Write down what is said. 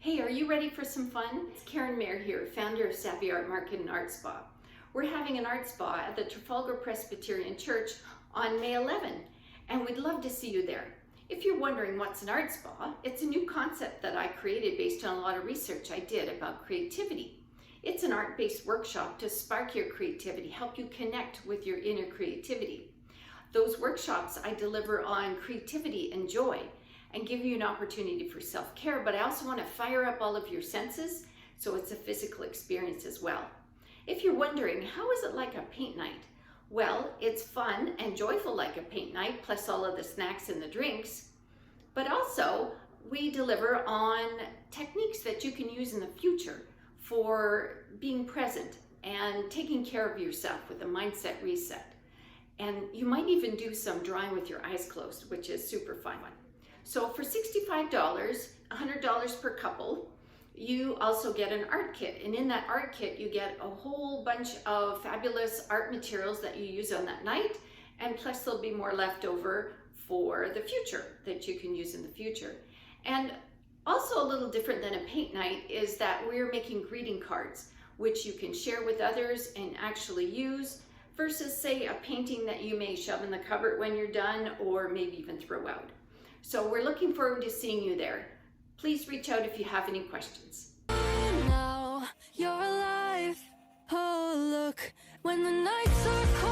Hey, are you ready for some fun? It's Karen Mayer here, founder of Savvy Art Market and ArtSpa. We're having an ArtSpa at the Trafalgar Presbyterian Church on May 11, and we'd love to see you there. If you're wondering what's an ArtSpa, it's a new concept that I created based on a lot of research I did about creativity. It's an art-based workshop to spark your creativity, help you connect with your inner creativity. Those workshops I deliver on creativity and joy, and give you an opportunity for self-care, but I also want to fire up all of your senses, so it's a physical experience as well. If you're wondering, how is it like a paint night? Well, it's fun and joyful like a paint night, plus all of the snacks and the drinks, but also we deliver on techniques that you can use in the future for being present and taking care of yourself with a mindset reset. And you might even do some drawing with your eyes closed, which is super fun. So for $65, $100 per couple, you also get an art kit. And in that art kit, you get a whole bunch of fabulous art materials that you use on that night. And plus there'll be more left over for the future that you can use in the future. And also a little different than a paint night is that we're making greeting cards, which you can share with others and actually use, versus say a painting that you may shove in the cupboard when you're done or maybe even throw out. So we're looking forward to seeing you there. Please reach out if you have any questions. Now you're alive. Oh, look, when the nights are cold.